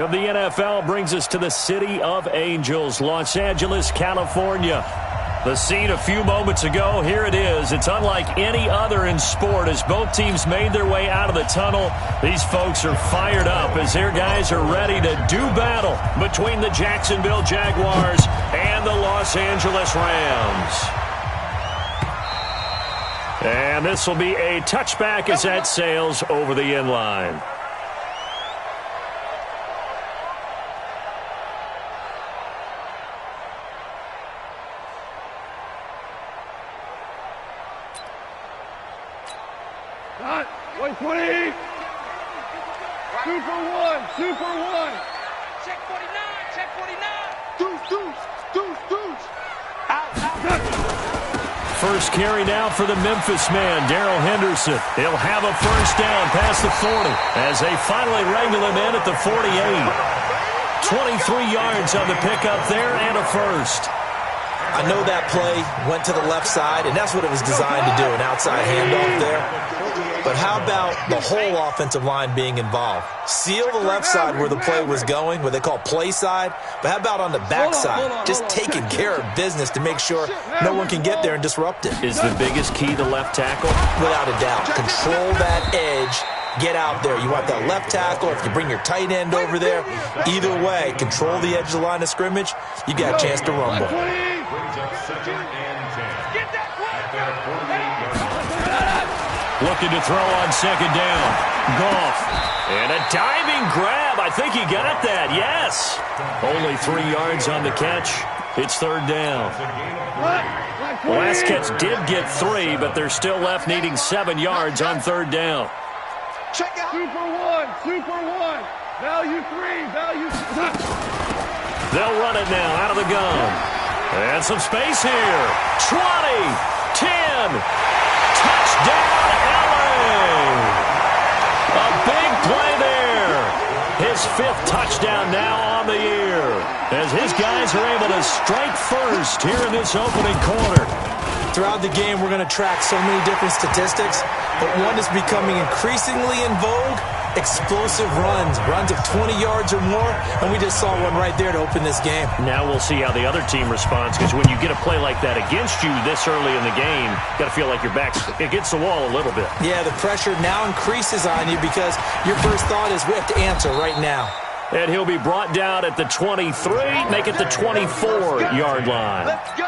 Of the NFL brings us to the City of Angels, Los Angeles, California. The scene a few moments ago, here it is. It's unlike any other in sport as both teams made their way out of the tunnel. These folks are fired up as their guys are ready to do battle between the Jacksonville Jaguars and the Los Angeles Rams. And this will be a touchback as that sails over the end line. Super one. Check 49. Check 49. Deuce. Out. First carry now for the Memphis man, Darrell Henderson. He'll have a first down past the 40 as they finally wrangle him in at the 48. 23 yards on the pickup there and a first. I know that play went to the left side, and that's what it was designed to do, an outside handoff there. But how about the whole offensive line being involved? Seal the left side where the play was going, what they call play side. But how about on the back side? Just taking care of business to make sure no one can get there and disrupt it. Is the biggest key the left tackle? Without a doubt. Control that edge. Get out there. You want that left tackle. If you bring your tight end over there, either way, control the edge of the line of scrimmage, you got a chance to rumble. Looking to throw on second down. Goff. And a diving grab. I think he got that. Yes. Only 3 yards on the catch. It's third down. The last catch did get 3, but they're still left needing 7 yards on third down. Check out. Super one. Value 3. They'll run it now out of the gun. And some space here. 20. 10. Touchdown, LA! A big play there. His 5th touchdown now on the year as his guys are able to strike first here in this opening quarter. Throughout the game, we're going to track so many different statistics, but one is becoming increasingly in vogue, explosive runs of 20 yards or more, and we just saw one right there to open this game. Now we'll see how the other team responds, because when you get a play like that against you this early in the game, you got to feel like your back's against the wall a little bit. Yeah, the pressure now increases on you because your first thought is we have to answer right now. And he'll be brought down at the 23, make it the 24-yard line. Let's go.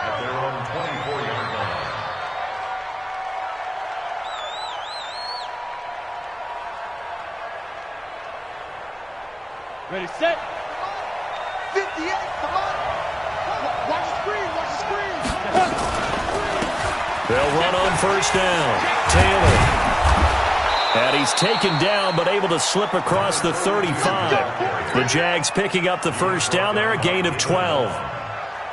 Ready, set. 58, come on. Watch the screen. They'll run on first down. Taylor. And he's taken down, but able to slip across the 35. The Jags picking up the first down there, a gain of 12.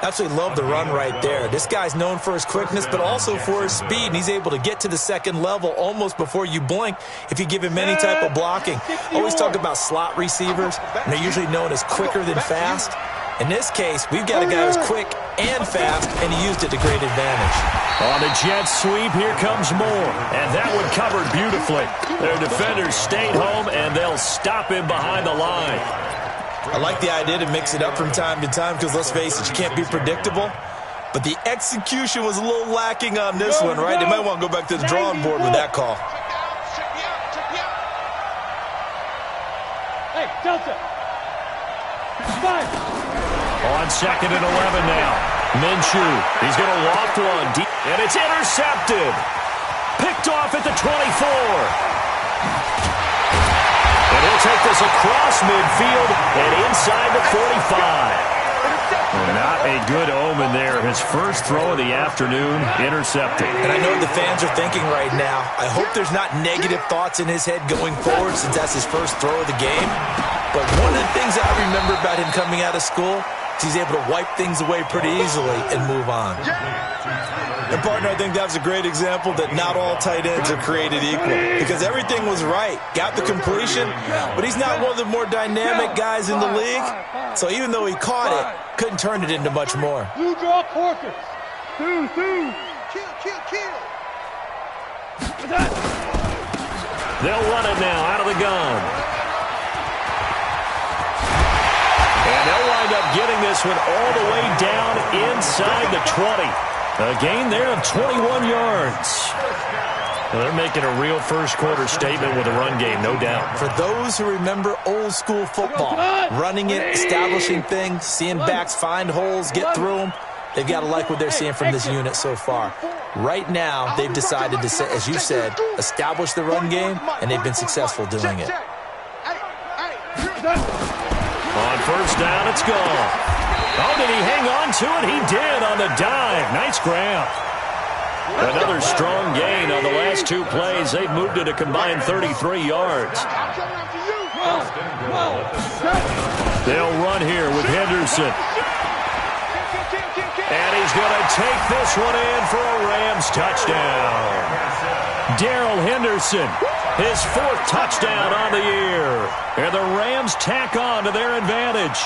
Absolutely love the run right there. This guy's known for his quickness, but also for his speed, and he's able to get to the second level almost before you blink if you give him any type of blocking. Always talk about slot receivers, and they're usually known as quicker than fast. In this case, we've got a guy who's quick and fast, and he used it to great advantage. On the jet sweep, here comes Moore, and that one covered beautifully. Their defenders stayed home, and they'll stop him behind the line. I like the idea to mix it up from time to time because, let's face it, you can't be predictable. But the execution was a little lacking on this one, right? They might want to go back to the drawing board with that call. Hey, Delta. On second and 11 now. Minshew, he's going to loft one deep, and it's intercepted. Picked off at the 24. And he'll take this across midfield and inside the 45. Not a good omen there. His first throw of the afternoon, intercepted. And I know what the fans are thinking right now. I hope there's not negative thoughts in his head going forward since that's his first throw of the game. But one of the things I remember about him coming out of school is he's able to wipe things away pretty easily and move on. And, partner, I think that was a great example that not all tight ends are created equal because everything was right. Got the completion, but he's not one of the more dynamic guys in the league. So even though he caught it, couldn't turn it into much more. Blue draw Corkers. Two. Kill. They'll run it now out of the gun. end up getting this one all the way down inside the 20. A gain there of 21 yards. Well, they're making a real first-quarter statement with a run game, no doubt. For those who remember old-school football, running it, establishing things, seeing backs find holes, get through them, they've got to like what they're seeing from this unit so far. Right now, they've decided to, as you said, establish the run game, and they've been successful doing it. On first down, it's gone. Oh, did he hang on to it? He did on the dive. Nice grab. Another strong gain on the last two plays. They've moved it a combined 33 yards. They'll run here with Henderson. And he's going to take this one in for a Rams touchdown. Darrell Henderson, his fourth touchdown on the year. And the Rams tack on to their advantage.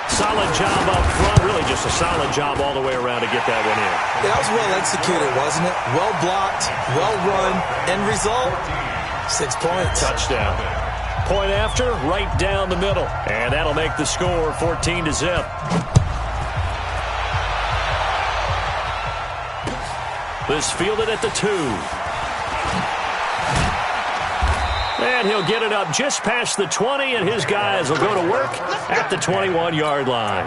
Solid job up front. Really just a solid job all the way around to get that one in. Yeah, that was well executed, wasn't it? Well blocked, well run. End result, 6 points. Touchdown. Point after, right down the middle. And that'll make the score 14-0. This fielded at the 2. And he'll get it up just past the 20, and his guys will go to work at the 21-yard line.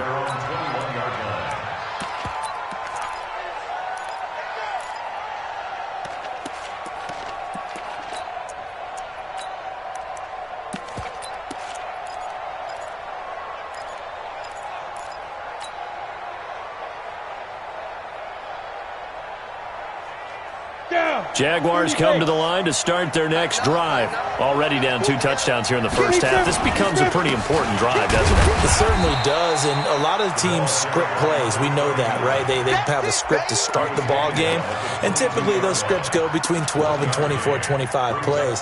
Jaguars come to the line to start their next drive. Already down 2 touchdowns here in the first half. This becomes a pretty important drive, doesn't it? It certainly does, and a lot of teams script plays. We know that, right? They have a script to start the ball game, and typically those scripts go between 12 and 24, 25 plays.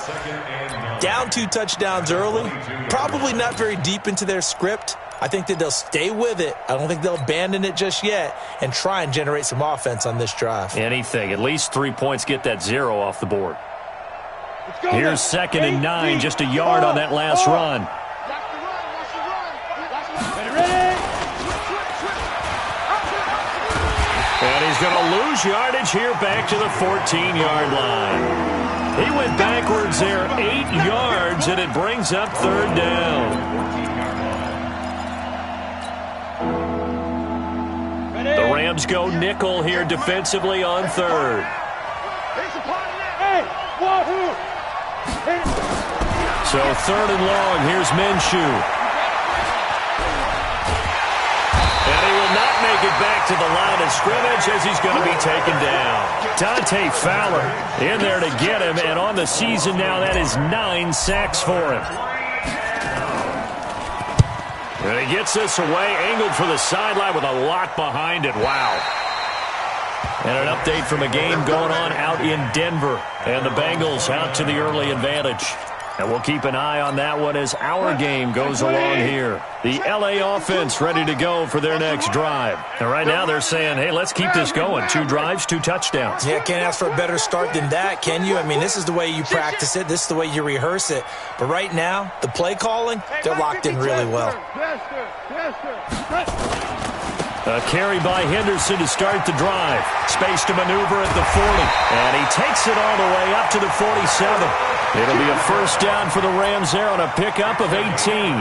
Down 2 touchdowns early, probably not very deep into their script. I think that they'll stay with it. I don't think they'll abandon it just yet and try and generate some offense on this drive. Anything. At least 3 points, get that 0 off the board. Here's 2nd and 9, just a yard on that last run. And he's going to lose yardage here back to the 14-yard line. He went backwards there 8 yards, and it brings up 3rd down. The Rams go nickel here defensively on 3rd. So 3rd and long, here's Minshew. And he will not make it back to the line of scrimmage as he's going to be taken down. Dante Fowler in there to get him, and on the season now, that is 9 sacks for him. And he gets this away, angled for the sideline with a lot behind it. Wow. And an update from a game going on out in Denver. And the Bengals out to the early advantage. And we'll keep an eye on that one as our game goes along here. The LA offense ready to go for their next drive. And right now they're saying, hey, let's keep this going. 2 drives, 2 touchdowns. Yeah, can't ask for a better start than that, can you? I mean, this is the way you practice it. This is the way you rehearse it. But right now, the play calling, they're locked in really well. A carry by Henderson to start the drive. Space to maneuver at the 40. And he takes it all the way up to the 47. It'll be a first down for the Rams there on a pickup of 18.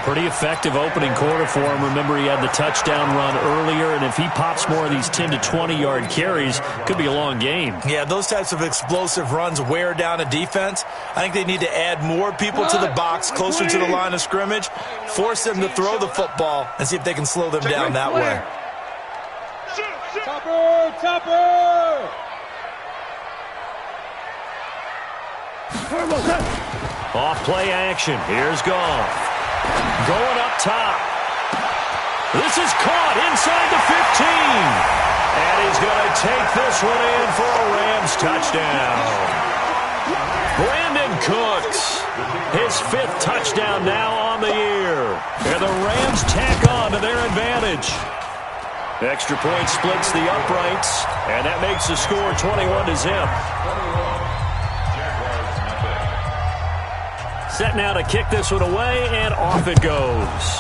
Pretty effective opening quarter for him. Remember, he had the touchdown run earlier, and if he pops more of these 10 to 20-yard carries, could be a long game. Yeah, those types of explosive runs wear down a defense. I think they need to add more people to the box, closer to the line of scrimmage, force them to throw the football, and see if they can slow them down that way. Topper! Off play action. Here's Goff. Going up top. This is caught inside the 15. And he's going to take this one in for a Rams touchdown. Brandon Cooks, his 5th touchdown now on the year. And the Rams tack on to their advantage. Extra point splits the uprights, and that makes the score 21-0. Set now to kick this one away, and off it goes.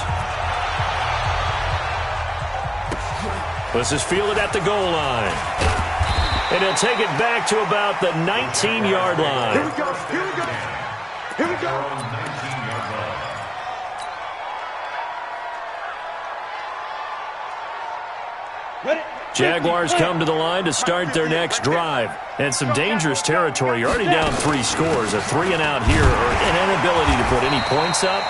This is fielded at the goal line. And he'll take it back to about the 19-yard line. Here we go. Here we go. Here we go. Jaguars come to the line to start their next drive. And some dangerous territory. You're already down 3 scores. A 3-and-out here, or an inability to put any points up.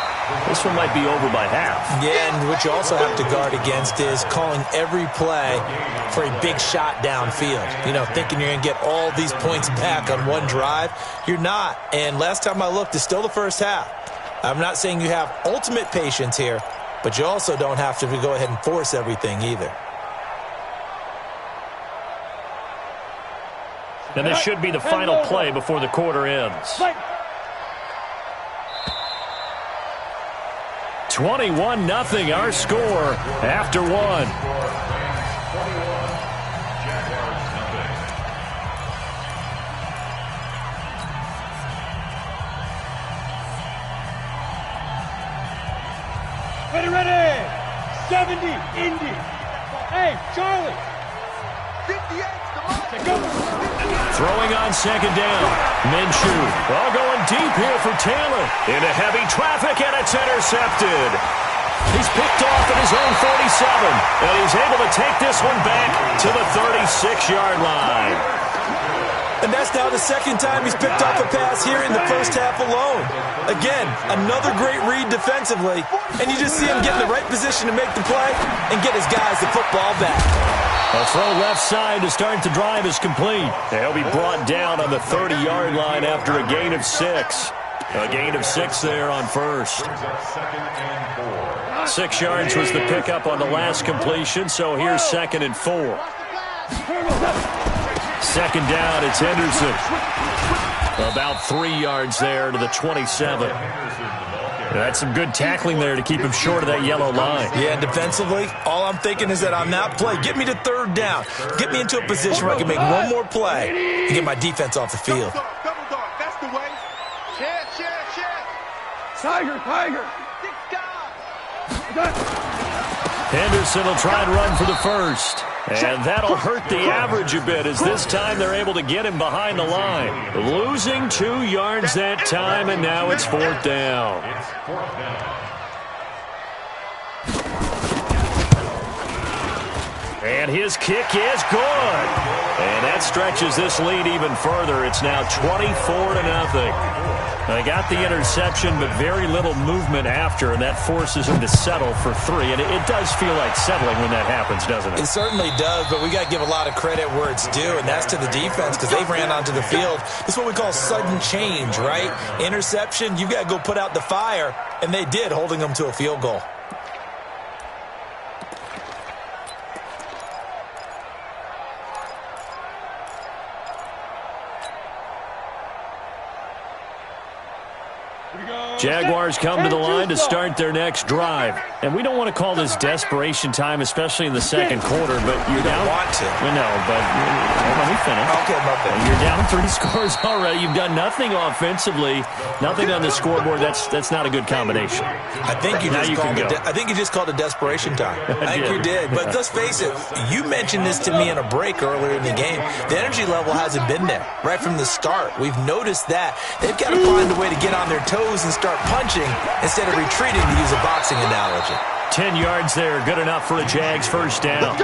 This one might be over by half. Yeah, and what you also have to guard against is calling every play for a big shot downfield. You know, thinking you're going to get all these points back on one drive. You're not. And last time I looked, it's still the first half. I'm not saying you have ultimate patience here, but you also don't have to go ahead and force everything either. And this should be the final play before the quarter ends. 21-0 our score after one. Ready. 70, Indy. Hey, Charlie. 58. Throwing on second down. Minshew all going deep here for Taylor. Into heavy traffic, and it's intercepted. He's picked off at his own 47, and he's able to take this one back to the 36-yard line. And that's now the second time he's picked off a pass here in the first half alone. Again, another great read defensively, and you just see him get in the right position to make the play and get his guys the football back. A throw left side to start the drive is complete. He'll be brought down on the 30-yard line after a gain of 6. A gain of 6 there on first. 6 yards was the pickup on the last completion, so here's 2nd and 4. Second down, it's Henderson. About 3 yards there to the 27. That's some good tackling there to keep him short of that yellow line. Yeah, and defensively, all I'm thinking is that on that play, get me to 3rd down. Get me into a position where I can make one more play and get my defense off the field. Double dog, that's the way. Share. Tiger. Henderson will try and run for the first. And that'll hurt the average a bit, as this time they're able to get him behind the line. Losing 2 yards that time, and now it's 4th down. And his kick is good. And that stretches this lead even further. It's now 24-0. They got the interception, but very little movement after, and that forces him to settle for 3. And it does feel like settling when that happens, doesn't it? It certainly does, but we got to give a lot of credit where it's due, and that's to the defense, because they ran onto the field. This is what we call sudden change, right? Interception, you got to go put out the fire, and they did, holding them to a field goal. Jaguars come to the line to start their next drive. And we don't want to call this desperation time, especially in the second quarter, but you're down. Want to. No, but let me finish. Okay, my bad. You're down 3 scores already. You've done nothing offensively, nothing on the scoreboard. That's not a good combination. I think you just called it desperation time. I think you did. But let's face it, you mentioned this to me in a break earlier in the game. The energy level hasn't been there right from the start. We've noticed that. They've got to find a way to get on their toes and start punching instead of retreating, to use a boxing analogy. 10 yards there, good enough for a Jags first down.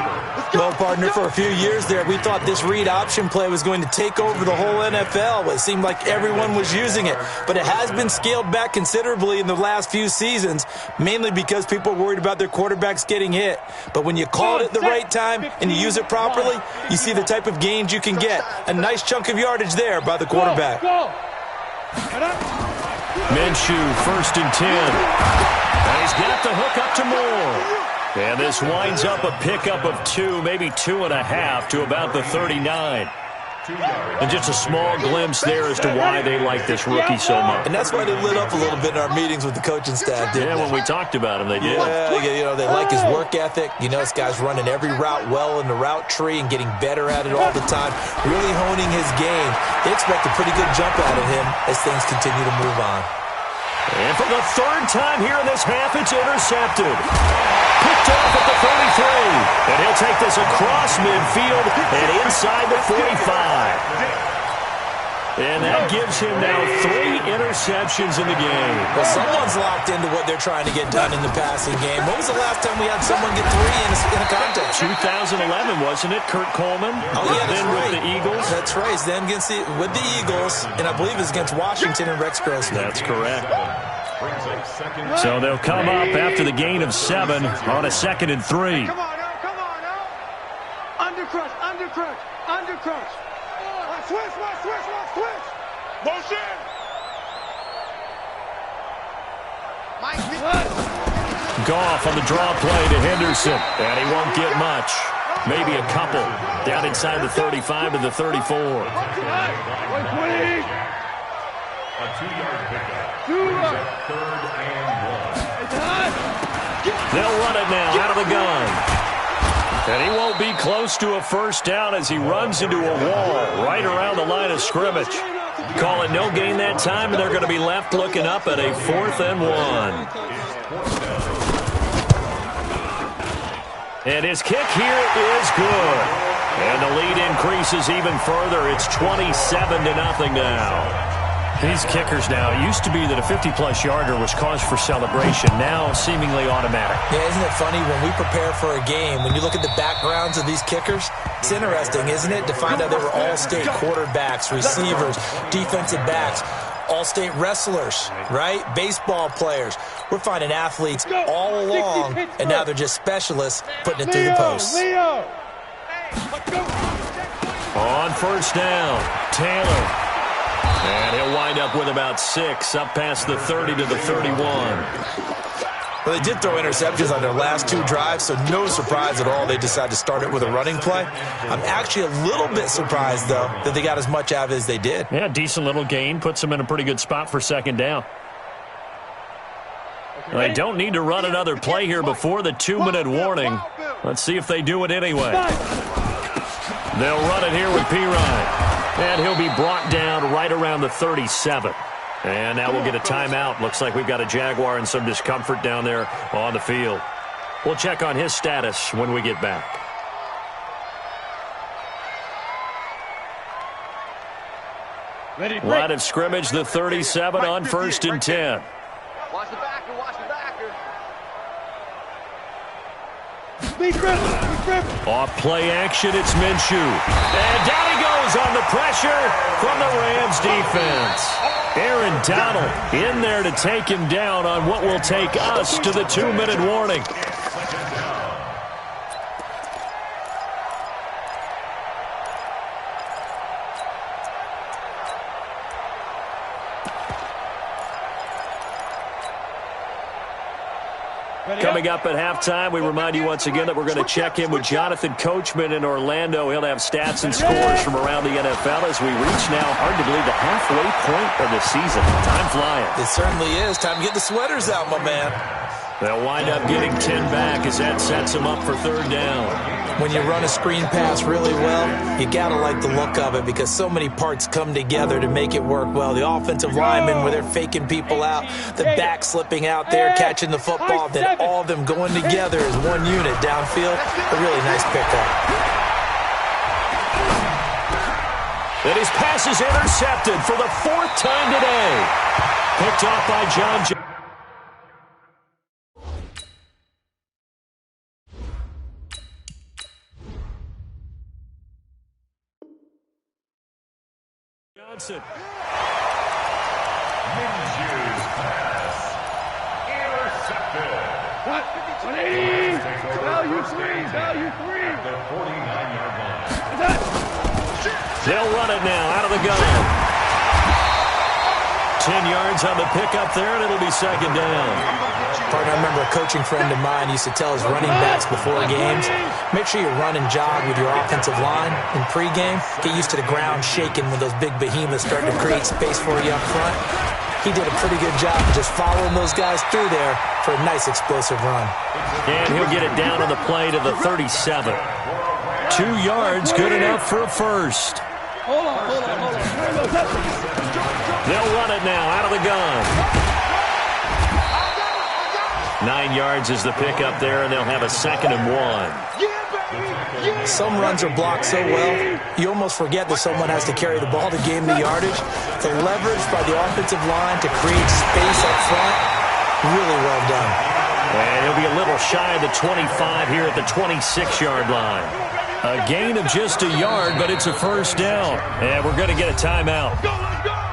Well, partner, for a few years there, we thought this read option play was going to take over the whole NFL. It seemed like everyone was using it, but it has been scaled back considerably in the last few seasons, mainly because people are worried about their quarterbacks getting hit. But when you call it at the right time and you use it properly, you see the type of gains you can get. A nice chunk of yardage there by the quarterback. Minshew, 1st and 10. And he's got the hook up to Moore. And this winds up a pickup of 2, maybe 2.5 to about the 39. And just a small glimpse there as to why they like this rookie so much. And that's why they lit up a little bit in our meetings with the coaching staff, didn't they? When we talked about him, they did. Yeah, they like his work ethic. This guy's running every route well in the route tree and getting better at it all the time, really honing his game. They expect a pretty good jump out of him as things continue to move on. And for the third time here in this half, it's intercepted. Picked off at the 33. And he'll take this across midfield and inside the 45. And that gives him now 3 interceptions in the game. Well, someone's locked into what they're trying to get done in the passing game. When was the last time we had someone get 3 in a contest? 2011, wasn't it? Kurt Coleman. Oh, yeah, that's then right. with the Eagles. That's right. Then with the Eagles, and I believe it's against Washington and Rex Grossman. That's correct. So they'll come up after the gain of 7 on a 2nd and 3. Come on now, come on now. Undercrush, undercrush, undercrush. Switch. Motion. Goff on the draw play to Henderson. And he won't get much. Maybe a couple. Down inside the 35 to the 34. A 2-yard pickup. Third and 1. They'll run it now out of the gun. And he won't be close to a first down as he runs into a wall right around the line of scrimmage. Call it no gain that time, and they're going to be left looking up at a 4th and 1. And his kick here is good. And the lead increases even further. It's 27-0 now. These kickers now, it used to be that a 50-plus yarder was cause for celebration. Now seemingly automatic. Yeah, isn't it funny when we prepare for a game, when you look at the backgrounds of these kickers, it's interesting, isn't it, to find out they were all-state quarterbacks, receivers, defensive backs, all-state wrestlers, right? Baseball players. We're finding athletes all along, and now they're just specialists putting it through the posts. On first down, Taylor. And he'll wind up with about 6, up past the 30 to the 31. Well, they did throw interceptions on their last 2 drives, so no surprise at all they decided to start it with a running play. I'm actually a little bit surprised, though, that they got as much out of it as they did. Yeah, decent little gain. Puts them in a pretty good spot for 2nd down. Well, they don't need to run another play here before the 2-minute warning. Let's see if they do it anyway. They'll run it here with Pirine. And he'll be brought down right around the 37. And now we'll get a timeout. Looks like we've got a Jaguar in some discomfort down there on the field. We'll check on his status when we get back. Line of scrimmage, the 37 on 1st and 10. Watch the backer, watch the backer. Off play action, it's Minshew. And down he goes on the pressure from the Rams defense. Aaron Donald in there to take him down on what will take us to the 2-minute warning. Coming up at halftime, we remind you once again that we're going to check in with Jonathan Coachman in Orlando. He'll have stats and scores from around the NFL as we reach now, hard to believe, the halfway point of the season. Time flying. It certainly is. Time to get the sweaters out, my man. They'll wind up getting 10 back as that sets them up for 3rd down. When you run a screen pass really well, you got to like the look of it because so many parts come together to make it work well. The offensive linemen, where they're faking people out, the back slipping out there, catching the football, then all of them going together as one unit downfield. A really nice pickup. And his pass is intercepted for the 4th time today. Picked off by John Johnson. Minshew's pass intercepted. 180. Value 3. Value 3. At the 49-yard line. They'll run it now out of the gun. 10 yards on the pickup there, and it'll be 2nd down. Partner, I remember a coaching friend of mine used to tell his running backs before games, make sure you run and jog with your offensive line in pregame. Get used to the ground shaking when those big behemoths start to create space for you up front. He did a pretty good job of just following those guys through there for a nice explosive run. And he'll get it down on the play to the 37. 2 yards, good enough for a first. Hold on. They'll run it now out of the gun. 9 yards is the pickup there, and they'll have a 2nd and 1. Some runs are blocked so well, you almost forget that someone has to carry the ball to gain the yardage. The leverage by the offensive line to create space up front, really well done. And he'll be a little shy of the 25 here at the 26-yard line. A gain of just a yard, but it's a first down. And we're going to get a timeout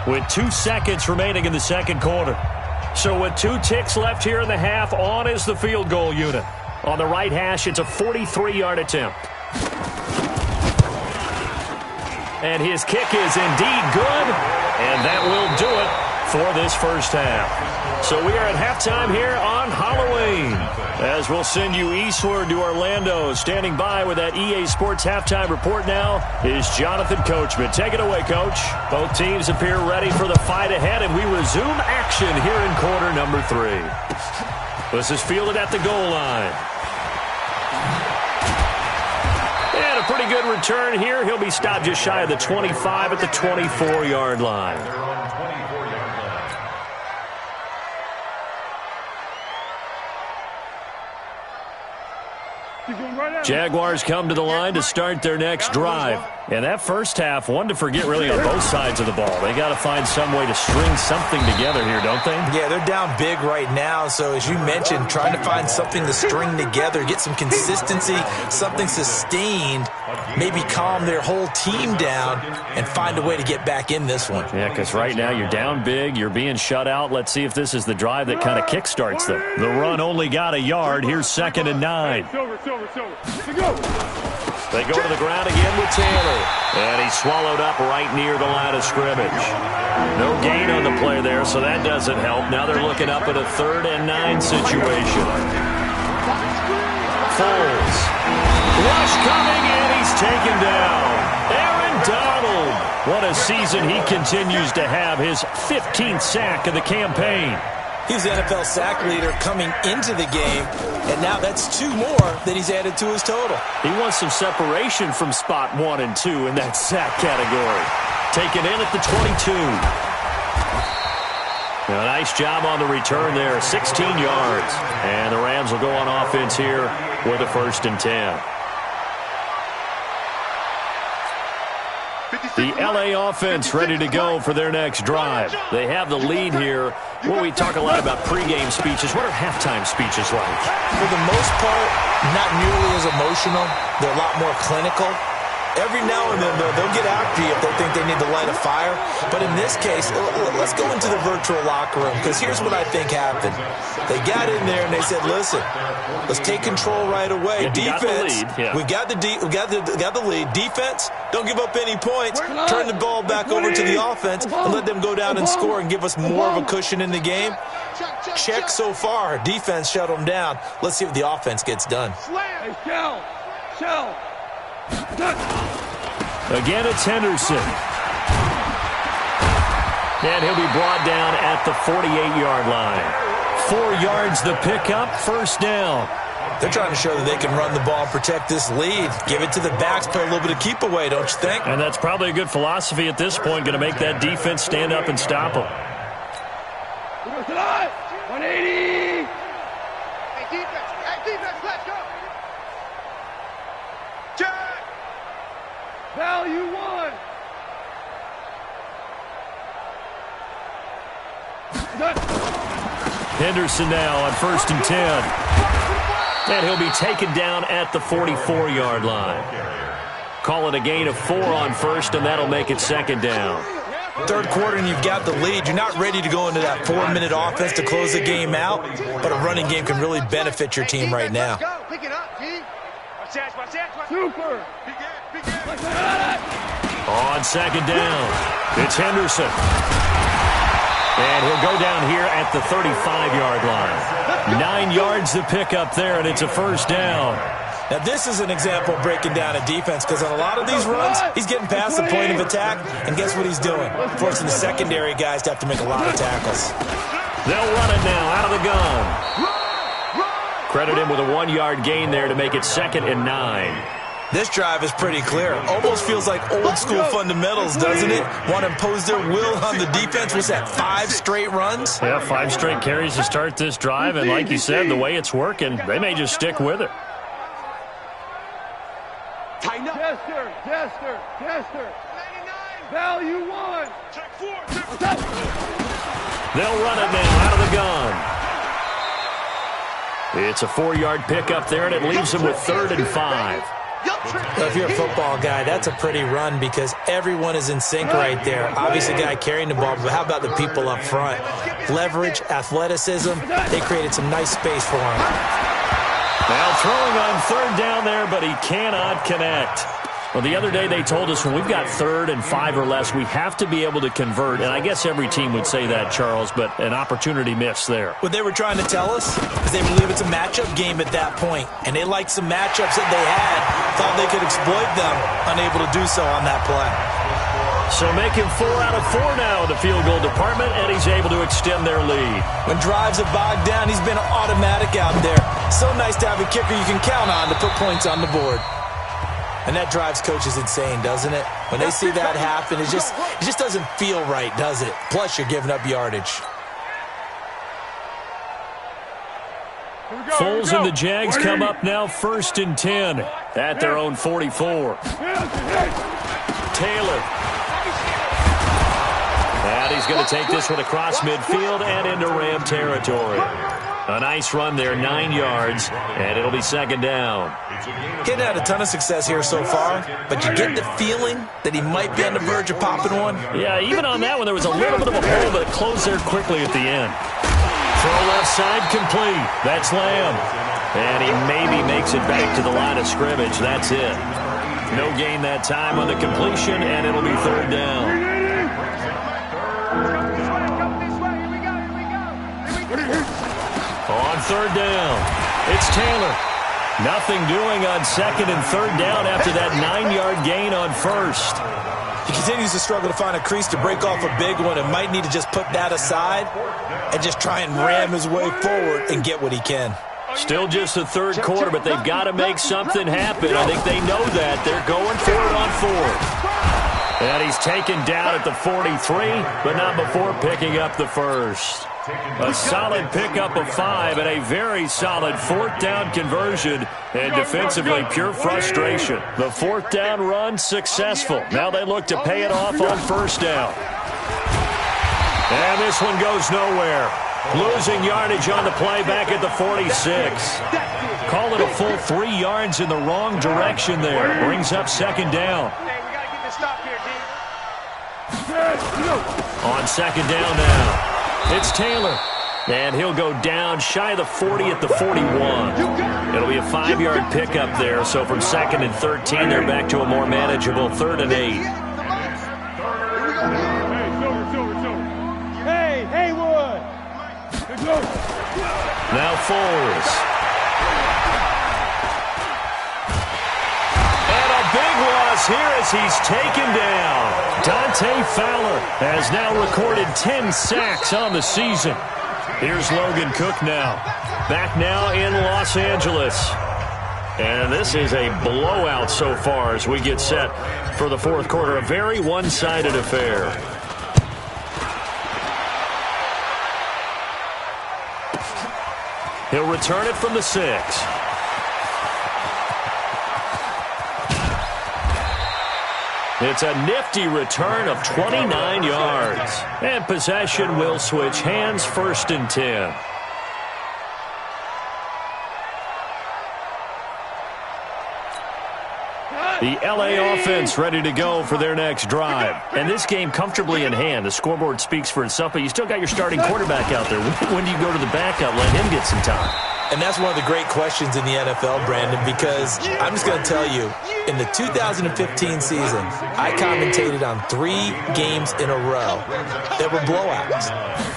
with 2 seconds remaining in the second quarter. So with 2 ticks left here in the half, on is the field goal unit. On the right hash, it's a 43-yard attempt. And his kick is indeed good, and that will do it for this first half. So we are at halftime here on Halloween, as we'll send you eastward to Orlando. Standing by with that EA Sports halftime report now is Jonathan Coachman. Take it away, Coach. Both teams appear ready for the fight ahead, and we resume action here in quarter number 3. This is fielded at the goal line. And a pretty good return here. He'll be stopped just shy of the 25 at the 24-yard line. Jaguars come to the line to start their next drive. And that first half, one to forget really on both sides of the ball. They got to find some way to string something together here, don't they? Yeah, they're down big right now. So as you mentioned, trying to find something to string together, get some consistency, something sustained, maybe calm their whole team down and find a way to get back in this one. Yeah, because right now you're down big, you're being shut out. Let's see if this is the drive that kind of kickstarts them. The run only got a yard. Here's 2nd and 9. They go to the ground again with Taylor. And he's swallowed up right near the line of scrimmage. No gain on the play there, so that doesn't help. Now they're looking up at a 3rd and 9 situation. Foles. Rush coming, and he's taken down. Aaron Donald. What a season he continues to have. His 15th sack of the campaign. He's the NFL sack leader coming into the game, and now that's 2 more that he's added to his total. He wants some separation from spot 1 and 2 in that sack category. Taken in at the 22. A nice job on the return there, 16 yards. And the Rams will go on offense here with a 1st and 10. The L.A. offense ready to go for their next drive. They have the lead here. Well, we talk a lot about pregame speeches. What are halftime speeches like? For the most part, not nearly as emotional. They're a lot more clinical. Every now and then, they'll get after you if they think they need to light a fire. But in this case, let's go into the virtual locker room, because here's what I think happened. They got in there and they said, listen, let's take control right away. Defense, we got the lead. Defense, don't give up any points. Turn the ball back over to the offense and let them go down and score and give us more of a cushion in the game. Check so far. Defense shut them down. Let's see what the offense gets done. Hey, Shell. Again, it's Henderson. And he'll be brought down at the 48-yard line. 4 yards the pickup, 1st down. They're trying to show that they can run the ball and protect this lead. Give it to the backs, play a little bit of keep away, don't you think? And that's probably a good philosophy at this point, going to make that defense stand up and stop them. 180. Hey, defense, let's go. Check. Value 1. Henderson now on 1st and 10. And he'll be taken down at the 44-yard line. Call it a gain of 4 on 1st, and that'll make it 2nd down. 3rd quarter and you've got the lead. You're not ready to go into that 4-minute offense to close the game out, but a running game can really benefit your team right now. Pick it up, G. Super. On 2nd down, it's Henderson. And he'll go down here at the 35-yard line. 9 yards to pick up there, and it's a 1st down. Now, this is an example of breaking down a defense, because on a lot of these runs, he's getting past the point of attack, and guess what he's doing? Forcing the secondary guys to have to make a lot of tackles. They'll run it now out of the gun. Credit him with a 1-yard gain there to make it 2nd and 9. This drive is pretty clear. Almost feels like old school fundamentals, doesn't it? Want to impose their will on the defense. Was that 5 straight runs? Yeah, 5 straight carries to start this drive. And like you said, the way it's working, they may just stick with it. Tighten up. Jester. 99. Value 1. Check 4. They'll run it now out of the gun. It's a 4-yard pickup there, and it leaves them with 3rd and 5. If you're a football guy, that's a pretty run because everyone is in sync right there. Obviously, the guy carrying the ball, but how about the people up front? Leverage, athleticism, they created some nice space for him. Now throwing on 3rd down there, but he cannot connect. Well, the other day they told us when we've got 3rd and 5 or less, we have to be able to convert. And I guess every team would say that, Charles, but an opportunity missed there. What they were trying to tell us is they believe it's a matchup game at that point. And they liked some matchups that they had, thought they could exploit them, unable to do so on that play. So making 4 out of 4 now in the field goal department, and he's able to extend their lead. When drives have bogged down, he's been automatic out there. So nice to have a kicker you can count on to put points on the board. And that drives coaches insane, doesn't it? When they see that happen, it just doesn't feel right, does it? Plus, you're giving up yardage. Foles and the Jags come up now 1st and 10 at their own 44. Taylor. And he's going to take this one across midfield and into Ram territory. A nice run there, 9 yards, and it'll be 2nd down. He hadn't had a ton of success here so far, but you get the feeling that he might be on the verge of popping one. Yeah, even on that one, there was a little bit of a hole, but it closed there quickly at the end. Throw left side complete. That's Lamb. And he maybe makes it back to the line of scrimmage. That's it. No gain that time on the completion, and it'll be 3rd down. On 3rd down, it's Taylor. Nothing doing on 2nd and 3rd down after that 9-yard gain on 1st. He continues to struggle to find a crease to break off a big one and might need to just put that aside and just try and ram his way forward and get what he can. Still just the 3rd quarter, but they've got to make something happen. I think they know that. They're going for it on 4th. And he's taken down at the 43, but not before picking up the 1st. A solid pickup of 5 and a very solid 4th down conversion, and defensively pure frustration. The 4th down run successful. Now they look to pay it off on 1st down. And this one goes nowhere. Losing yardage on the play back at the 46. Call it a full 3 yards in the wrong direction there. Brings up 2nd down. On 2nd down now. It's Taylor, and he'll go down shy of the 40 at the 41. It'll be a 5-yard pickup there, so from 2nd and 13, they're back to a more manageable 3rd and 8. Hey, Haywood! Now Foles. And a big loss here as he's taken down. Dante Fowler has now recorded 10 sacks on the season. Here's Logan Cook now. Back now in Los Angeles. And this is a blowout so far as we get set for the 4th quarter. A very one-sided affair. He'll return it from the 6. It's a nifty return of 29 yards. And possession will switch hands, 1st and 10. The LA offense ready to go for their next drive. And this game comfortably in hand. The scoreboard speaks for itself, but you still got your starting quarterback out there. When do you go to the backup? Let him get some time. And that's one of the great questions in the NFL, Brandon, because I'm just going to tell you, in the 2015 season, I commentated on 3 games in a row that were blowouts.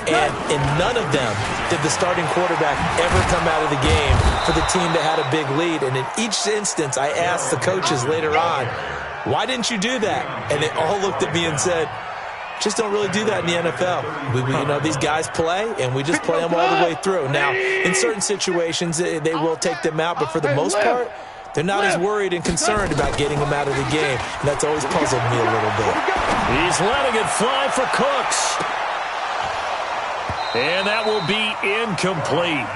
And in none of them did the starting quarterback ever come out of the game for the team that had a big lead. And in each instance, I asked the coaches later on, why didn't you do that? And they all looked at me and said, just don't really do that in the NFL. You know, these guys play, and we just play them all the way through. Now, in certain situations, they will take them out, but for the most part, They're not as worried and concerned about getting him out of the game, and that's always puzzled me a little bit. He's letting it fly for Cooks. And that will be incomplete.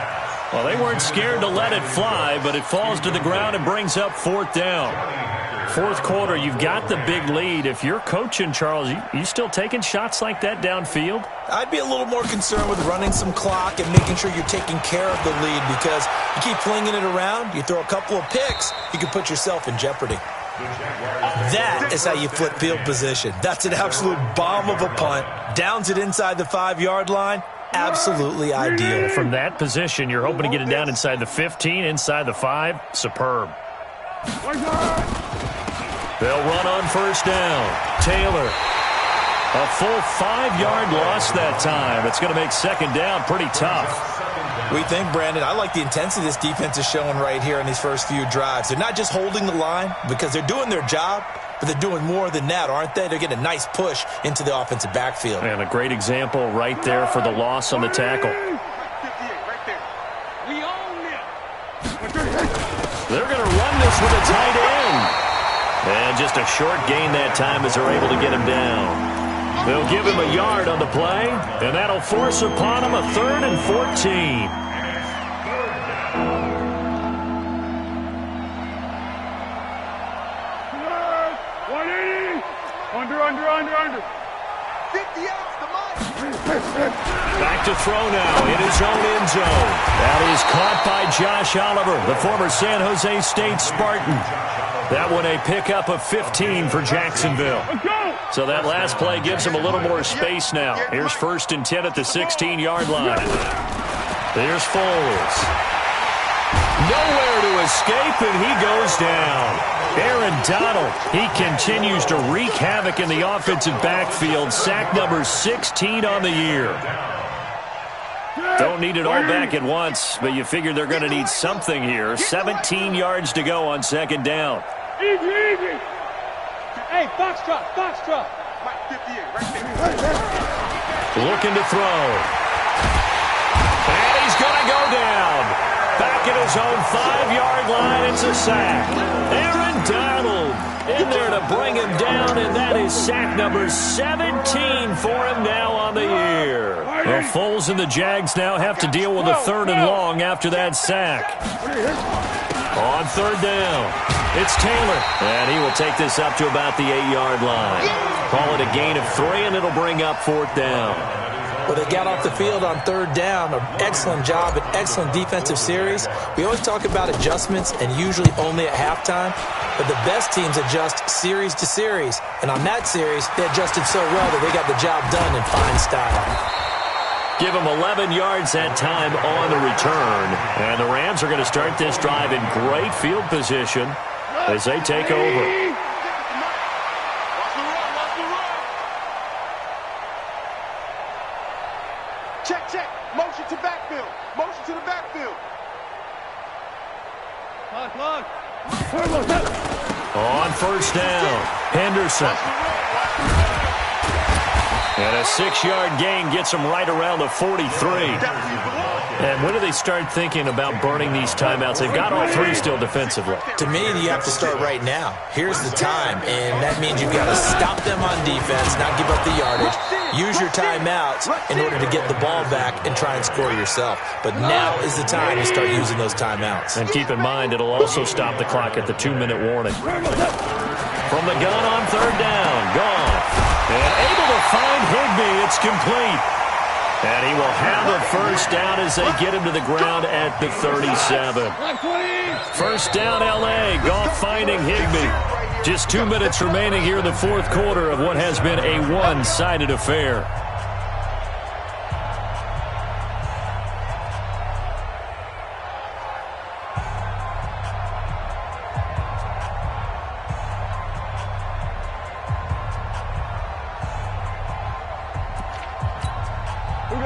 Well, they weren't scared to let it fly, but it falls to the ground and brings up 4th down. 4th quarter, you've got the big lead. If you're coaching, Charles, you still taking shots like that downfield? I'd be a little more concerned with running some clock and making sure you're taking care of the lead, because you keep flinging it around, you throw a couple of picks, you can put yourself in jeopardy. That is how you flip field position. That's an absolute bomb of a punt. Downs it inside the 5-yard line. Absolutely ideal. From that position, you're hoping to get it down inside the 15, inside the 5. Superb. They'll run on 1st down. Taylor. A full 5-yard loss that time. It's going to make 2nd down pretty tough. We think, Brandon, I like the intensity this defense is showing right here in these first few drives. They're not just holding the line because they're doing their job, but they're doing more than that, aren't they? They're getting a nice push into the offensive backfield. And a great example right there for the loss on the tackle. They're going to run this with a tight end. And just a short gain that time as they're able to get him down. They'll give him a yard on the play, and that'll force upon him a 3rd and 14. Under. 50 yards to mine. Back to throw now in his own end zone. That is caught by Josh Oliver, the former San Jose State Spartan. That one a pickup of 15 for Jacksonville. So that last play gives him a little more space now. Here's 1st and 10 at the 16-yard line. There's Foles. Nowhere to escape, and he goes down. Aaron Donald, he continues to wreak havoc in the offensive backfield. Sack number 16 on the year. Don't need it all back at once, but you figure they're going to need something here. 17 yards to go on 2nd down. Easy. Hey, box truck. Right 58, right there. Looking to throw. And he's going to go down. Back at his own 5-yard line, it's a sack. Aaron Donald in there to bring him down, and that is sack number 17 for him now on the year. Well, Foles and the Jags now have to deal with a 3rd and long after that sack. On 3rd down, it's Taylor, and he will take this up to about the 8-yard line. Call it a gain of 3, and it'll bring up 4th down. Well, they got off the field on 3rd down. An excellent job, an excellent defensive series. We always talk about adjustments, and usually only at halftime. But the best teams adjust series to series. And on that series, they adjusted so well that they got the job done in fine style. Give them 11 yards that time on the return. And the Rams are going to start this drive in great field position as they take over. Check. Motion to backfield. Motion to the backfield. Plug. On 1st down, Henderson. And a 6-yard gain gets him right around the 43. And when do they start thinking about burning these timeouts? They've got all 3 still defensively. To me, you have to start right now. Here's the time, and that means you've got to stop them on defense, not give up the yardage. Use your timeouts in order to get the ball back and try and score yourself. But now is the time to start using those timeouts. And keep in mind, it'll also stop the clock at the 2-minute warning. From the gun on 3rd down, gone. And able to find Higbee, it's complete. And he will have a 1st down as they get him to the ground at the 37. 1st down, L.A. Goff finding Higbee. Just 2 minutes remaining here in the 4th quarter of what has been a one-sided affair.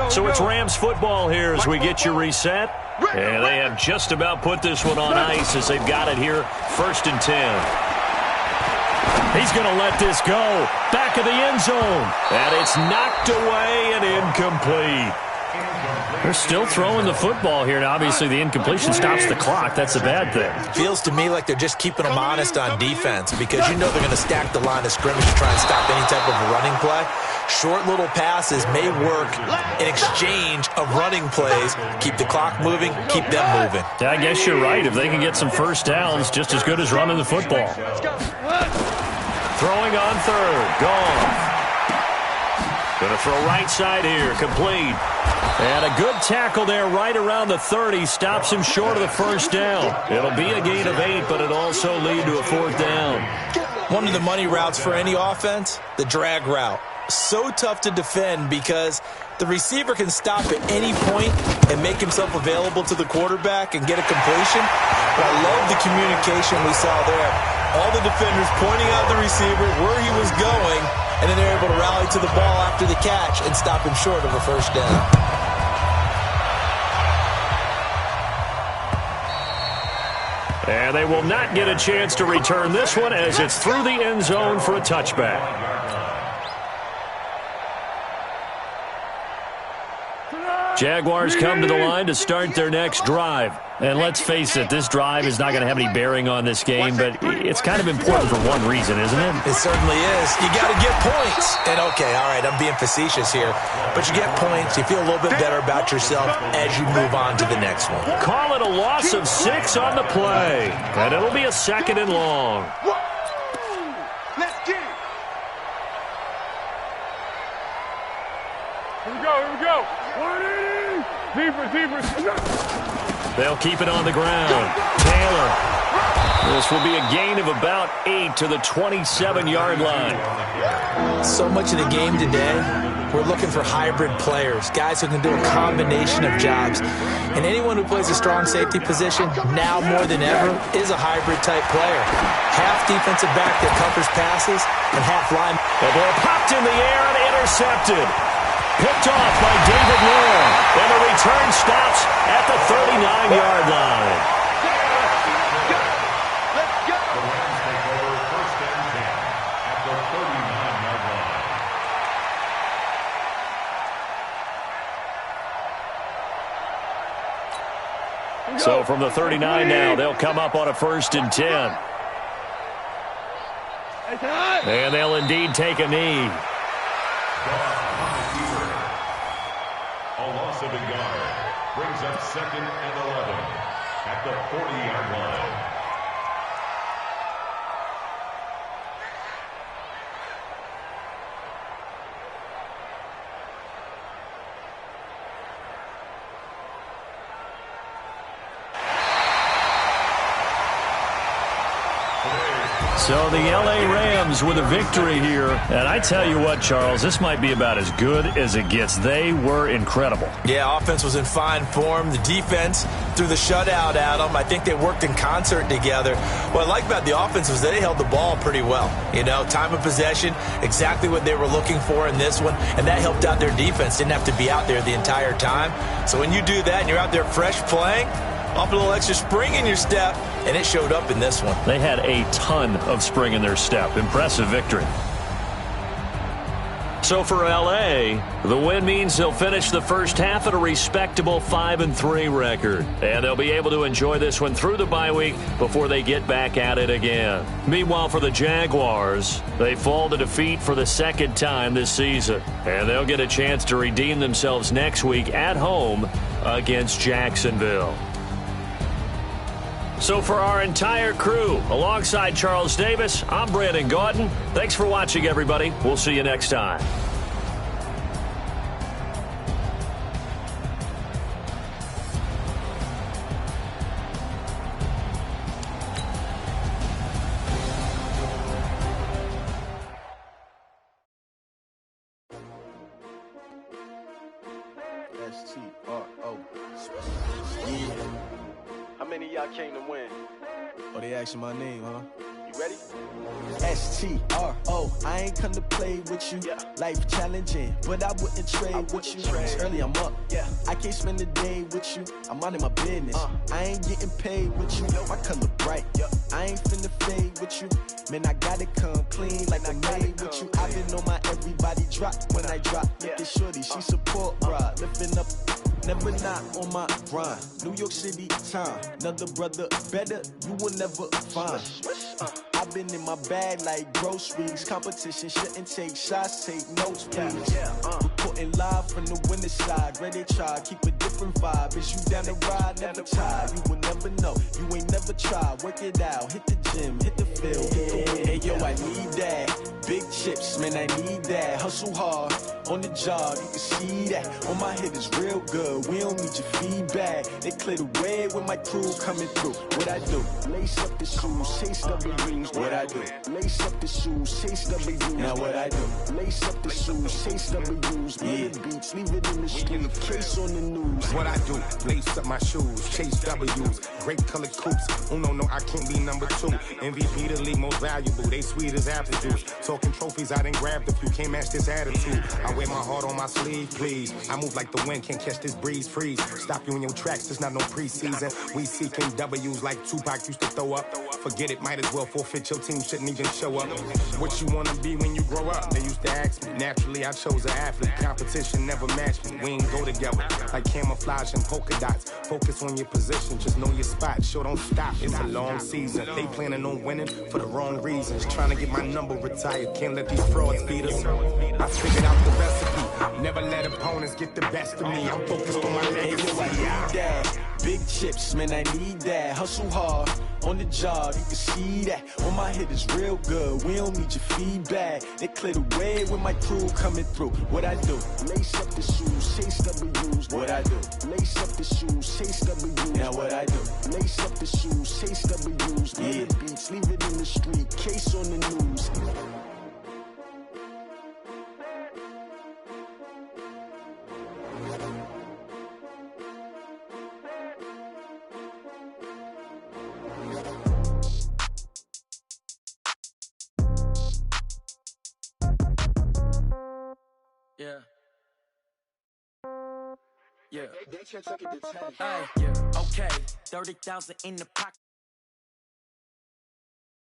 So it's Rams football here as we get you reset. And they have just about put this one on ice as they've got it here. 1st and 10. He's going to let this go. Back of the end zone. And it's knocked away and incomplete. They're still throwing the football here. Now, obviously, the incompletion stops the clock. That's a bad thing. Feels to me like they're just keeping them honest on defense because you know they're going to stack the line of scrimmage to try and stop any type of a running play. Short little passes may work in exchange of running plays. Keep the clock moving, keep them moving. Yeah, I guess you're right. If they can get some first downs, just as good as running the football. Throwing on third. Gone. Going to throw right side here. Complete. And a good tackle there right around the 30. Stops him short of the first down. It'll be a gain of 8, but it'll also lead to a 4th down. One of the money routes for any offense, the drag route. So tough to defend because the receiver can stop at any point and make himself available to the quarterback and get a completion. But I love the communication we saw there. All the defenders pointing out the receiver, where he was going, and then they're able to rally to the ball after the catch and stop him short of a first down. And they will not get a chance to return this one as it's through the end zone for a touchback. Jaguars come to the line to start their next drive. And let's face it, this drive is not going to have any bearing on this game, but it's kind of important for one reason, isn't it? It certainly is. You got to get points. And, okay, all right, I'm being facetious here, but you get points, you feel a little bit better about yourself as you move on to the next one. Call it a loss of 6 on the play, and it'll be a 2nd and long. Let's get it. Here we go. 180. Deeper. They'll keep it on the ground. Taylor. This will be a gain of about 8 to the 27-yard line. So much of the game today, we're looking for hybrid players, guys who can do a combination of jobs. And anyone who plays a strong safety position, now more than ever, is a hybrid-type player. Half defensive back that covers passes, and half line. The ball popped in the air and intercepted. Picked off by David Moore. And the return stops at the 39-yard line. Let's go. The Rams take over 1st and 10 at the 39-yard line. So from the 39 now, they'll come up on a 1st and 10. And they'll indeed take a knee. A loss of a yard brings up 2nd and 11 at the 40-yard line. So the L.A. Rams with a victory here. And I tell you what, Charles, this might be about as good as it gets. They were incredible. Yeah, offense was in fine form. The defense threw the shutout at them. I think they worked in concert together. What I like about the offense was they held the ball pretty well. You know, time of possession, exactly what they were looking for in this one, and that helped out their defense. Didn't have to be out there the entire time. So when you do that and you're out there fresh playing, off a little extra spring in your step, and it showed up in this one. They had a ton of spring in their step. Impressive victory. So for L.A., the win means they'll finish the first half at a respectable 5-3 record. And they'll be able to enjoy this one through the bye week before they get back at it again. Meanwhile, for the Jaguars, they fall to defeat for the 2nd time this season. And they'll get a chance to redeem themselves next week at home against Jacksonville. So for our entire crew, alongside Charles Davis, I'm Brandon Gautin. Thanks for watching, everybody. We'll see you next time. S3W8. Yeah. How many of y'all came to win? Oh, they asking my name, huh? You ready? S3W8. I ain't come to play with you. Yeah. Life challenging, but I wouldn't trade with you. It's early, I'm up. Yeah. I can't spend the day with you. I'm out of my business. I ain't getting paid with you. My color bright. Yeah. I ain't finna fade with you. Man, I gotta come clean like I made with you. I've been on my everybody drop when I drop. Look at shorty, she support, bruh. Lifting up. never not on my grind. New York City time, another brother better, you will never find. I've been in my bag like groceries. Competition shouldn't take shots, take notes, please. Reporting live from the winter side. Ready to try, keep a different vibe. Is you down the ride, never tired. You will never know, you ain't never tried. Work it out, hit the gym, hit the field, hit the wind. Hey yo, I need that. Big chips, man, I need that. Hustle hard, on the job, you can see that. On my head is real good, we don't need your feedback. They clear the way with my crew coming through. What I do? Lace up the shoes, chase W's. What I do? Lace up the shoes, chase W's. Now what I do? Lace up the shoes, chase W's. Yeah, beats, leave it in the street, case on the news. What I do? Lace up my shoes, chase W's. Grape colored coops. Oh no, I can't be number 2. MVP the league most valuable. They sweet as apple juice. Talking trophies, I done grabbed a few. Can't match this attitude. I wear my heart on my sleeve, please. I move like the wind, can't catch this breeze, freeze. Stop you in your tracks, it's not no preseason. We seeking W's like Tupac used to throw up. Forget it, might as well forfeit, your team shouldn't even show up. What you wanna be when you grow up? They used to ask me. Naturally, I chose an athlete. Competition never matched me. We ain't go together like camouflage and polka dots. Focus on your position, just know your spot. Sure, don't stop, it's a long season. They planning on winning for the wrong reasons. Trying to get my number retired, can't let these frauds beat us. I figured out the recipe. Never let opponents get the best of me. I'm focused on my legacy. Hey, yo, I need that. Big chips, man, I need that. Hustle hard, on the job, you can see that. On my head is real good, we don't need your feedback. They clear the way with my crew coming through. What I do? Lace up the shoes, chase W's. What I do? Lace up the shoes, chase W's. Now what I do? Lace up the shoes, chase W's. Yeah, beats, leave it in the street, case on the news. Yeah. Yeah. Hey, yeah. Okay. 30,000 in the pocket.